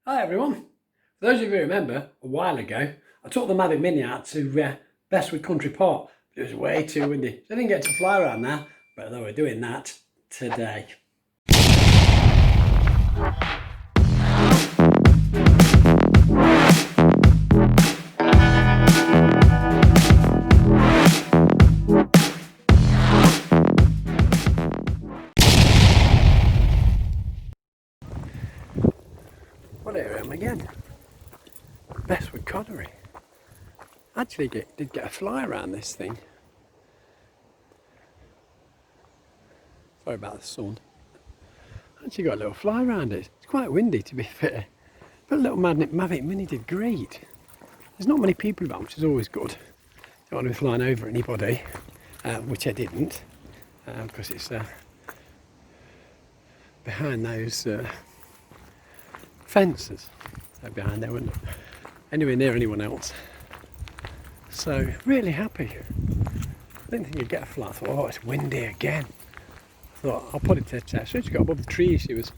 Hi everyone. For those of you who remember, a while ago, I took the Mavic Mini out to Bestwood Country Park. It was way too windy, so I didn't get to fly around there, but though we're doing that today. Well, here I am again. Bestwood Connery. Actually did get a fly around this thing. Sorry about the sun. Actually got a little fly around it. It's quite windy to be fair. But a little Mavic Mini did great. There's not many people about, which is always good. Don't want to be flying over anybody, which I didn't, because it's behind those fences. So behind there, wasn't anywhere near anyone else. So really happy. I didn't think I'd get a fly. I thought, oh, it's windy again. I thought I'll put it to the test. So she got above the trees. She was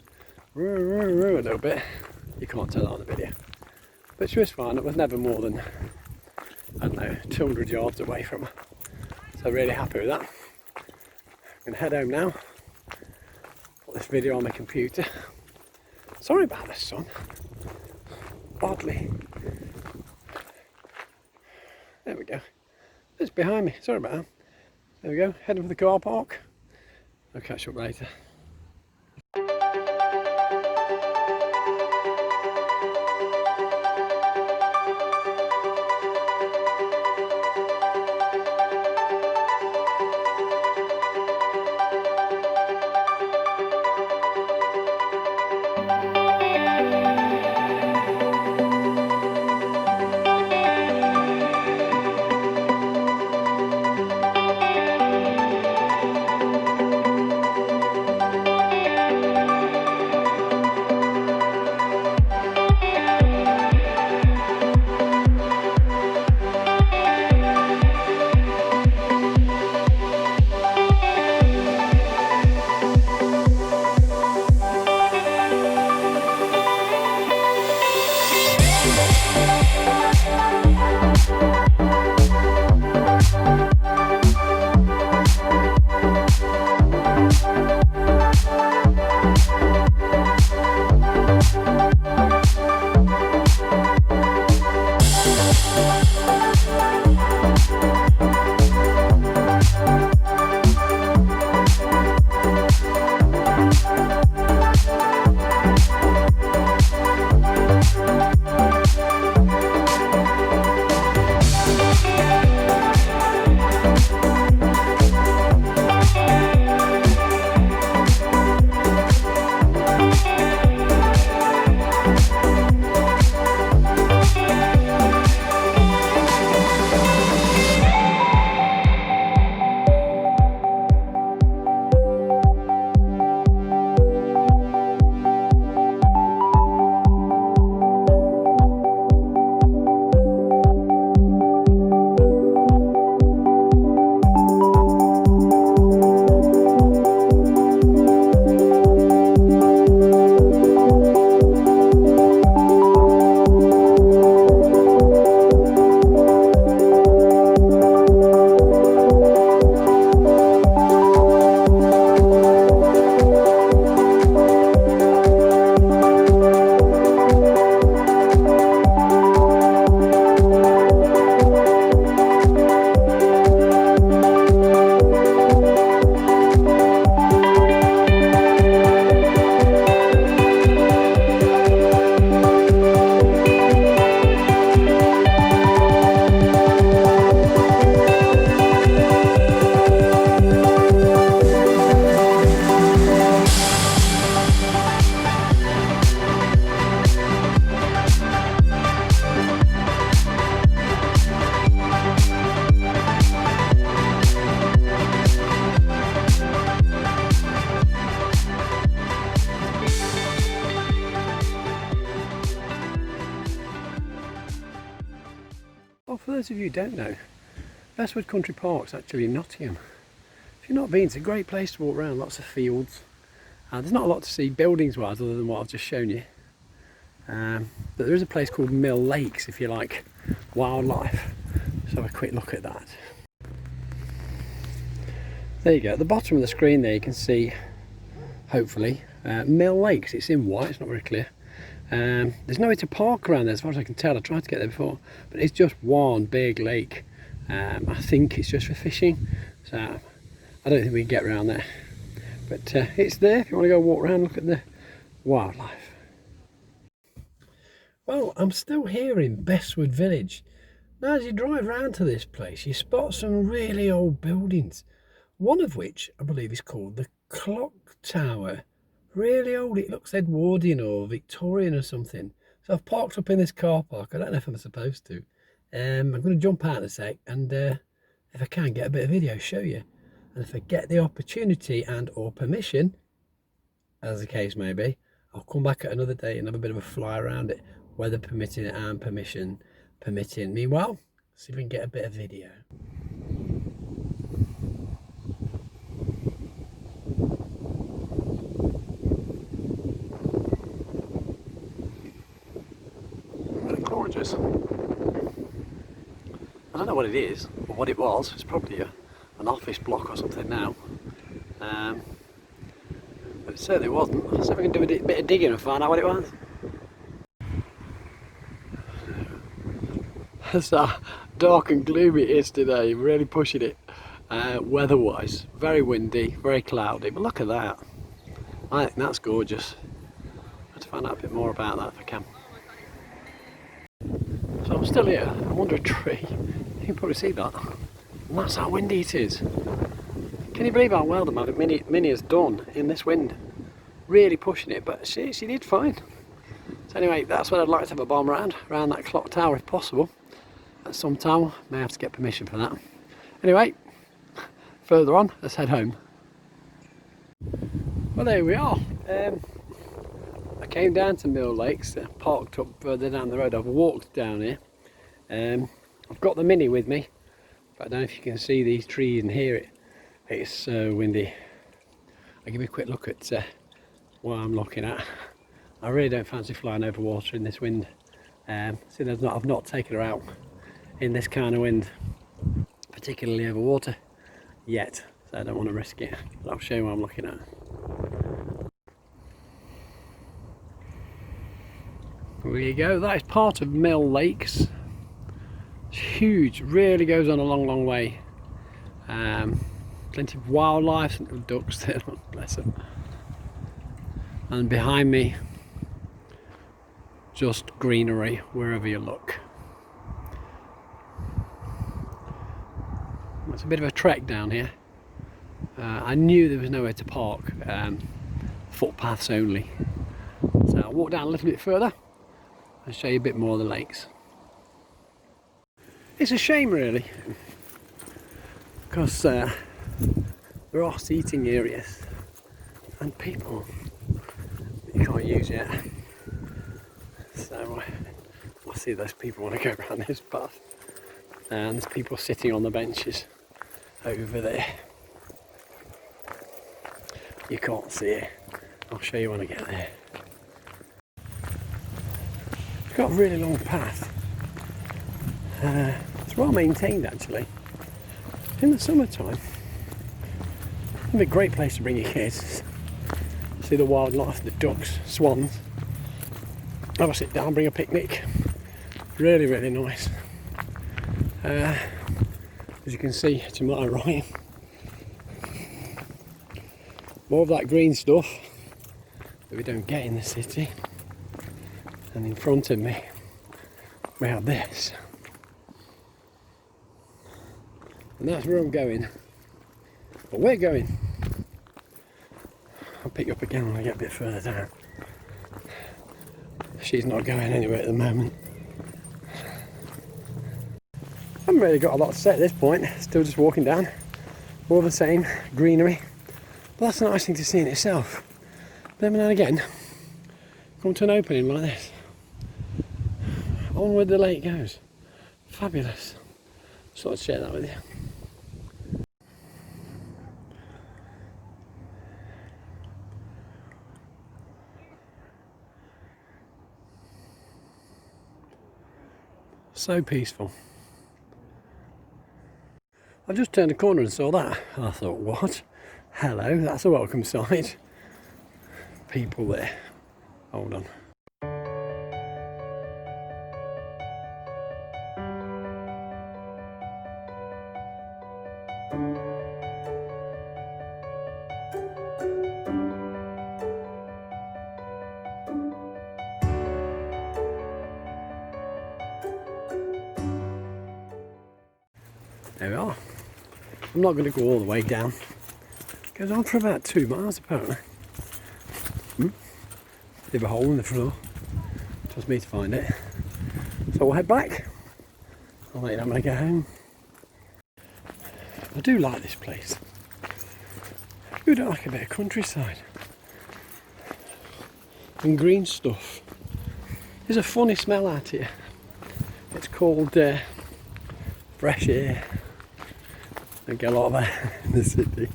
a little bit. You can't tell that on the video, but she was fine. It was never more than, I don't know, 200 yards away from her. So really happy with that. I'm gonna head home now. Put this video on my computer. Sorry about the sun. Oddly. There we go. It's behind me. Sorry about that. There we go. Heading for the car park. I'll catch up later. Well, for those of you who don't know, Bestwood Country Park's actually in Nottingham. If you've not been, it's a great place to walk around, lots of fields. There's not a lot to see buildings wise other than what I've just shown you. But there is a place called Mill Lakes if you like wildlife. Let's have a quick look at that. There you go, at the bottom of the screen there you can see, hopefully, Mill Lakes. It's in white, it's not very clear. There's nowhere to park around there as far as I can tell. I tried to get there before, but it's just one big lake. I think it's just for fishing, so I don't think we can get around there. But it's there if you want to go walk around and look at the wildlife. Well, I'm still here in Bestwood village. Now as you drive round to this place, you spot some really old buildings. One of which I believe is called the Clock Tower. Really old, it looks Edwardian or Victorian or something. So I've parked up in this car park. I don't know if I'm supposed to. I'm going to jump out in a sec and if I can get a bit of video, show you. And if I get the opportunity and or permission, as the case may be, I'll come back at another day and have a bit of a fly around it, weather permitting and permission permitting. Meanwhile, see if we can get a bit of video. Gorgeous. I don't know what it is or what it was. It's probably an office block or something now. But it certainly wasn't. Let's see if we can do a bit of digging and find out what it was. That's how dark and gloomy it is today, really pushing it. Weather-wise, very windy, very cloudy, but look at that. I think that's gorgeous. I'll have to find out a bit more about that if I can. So I'm still here, I'm under a tree. You can probably see that. And that's how windy it is. Can you believe how well the Mavic Mini has done in this wind? Really pushing it, but she did fine. So anyway, that's what I'd like to have a bomb around that clock tower if possible. At some time, may have to get permission for that. Anyway, further on, let's head home. Well, there we are. I came down to Mill Lakes, parked up further down the road. I've walked down here. I've got the Mini with me, but I don't know if you can see these trees and hear it. It's so windy. I'll give you a quick look at what I'm looking at. I really don't fancy flying over water in this wind. See, I've not taken her out in this kind of wind, particularly over water, yet. So I don't want to risk it, but I'll show you what I'm looking at. There you go, that is part of Mill Lakes. It's huge, really goes on a long way. Plenty of wildlife, some ducks there, bless them. And behind me, just greenery wherever you look. It's a bit of a trek down here. I knew there was nowhere to park, footpaths only. So I'll walk down a little bit further and show you a bit more of the lakes. It's a shame really, because there are seating areas and people you can't use yet. So I see those people want to go around this path, and there's people sitting on the benches over there. You can't see it. I'll show you when I get there. It's got a really long path. It's well maintained actually. In the summertime, it'd be a great place to bring your kids. See the wildlife, the ducks, swans. Have a sit down, bring a picnic. Really, really nice. As you can see to my right, more of that green stuff that we don't get in the city. And in front of me, we have this. And that's where I'm going. But we're going. I'll pick you up again when I get a bit further down. She's not going anywhere at the moment. I haven't really got a lot to say at this point. Still just walking down. All the same, greenery. But that's a nice thing to see in itself. But every now and again, come to an opening like this. Onward the lake goes. Fabulous. Just thought I'd share that with you. So peaceful. I just turned a corner and saw that. I thought, what? Hello, that's a welcome sight. People there. Hold on. There we are. I'm not going to go all the way down. It goes on for about 2 miles apparently. Leave a hole in the floor. Trust me to find it. So we'll head back. I'll let you know when I get home. I do like this place. Who don't like a bit of countryside? And green stuff. There's a funny smell out here. It's called fresh air. I get a lot of that in the city.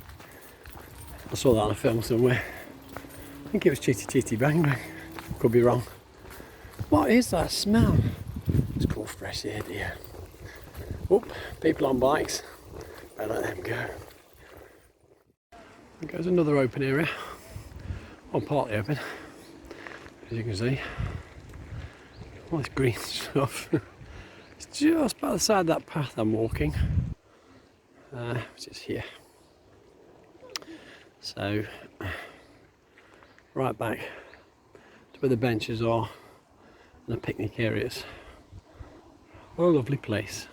I saw that on a film somewhere. I think it was Chitty Chitty Bang Bang. Could be wrong. What is that smell? It's called fresh air, dear. Oop, people on bikes. Better let them go. There goes another open area. Well, partly open, as you can see. All this green stuff. It's just by the side of that path I'm walking. Which is here. So, right back to where the benches are and the picnic areas. What a lovely place.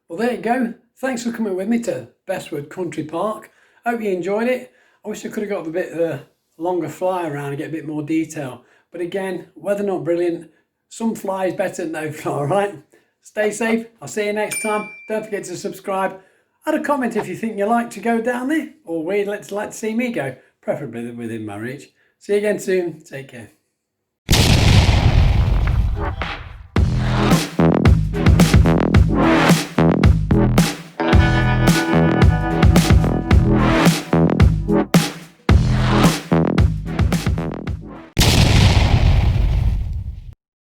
Well, there you go. Thanks for coming with me to Bestwood Country Park. Hope you enjoyed it. I wish I could have got a bit longer fly around and get a bit more detail. But again, weather not brilliant. Some fly is better than no fly, alright? Stay safe. I'll see you next time. Don't forget to subscribe. Add a comment if you think you'd like to go down there or where you'd like to see me go, preferably within my reach. See you again soon. Take care.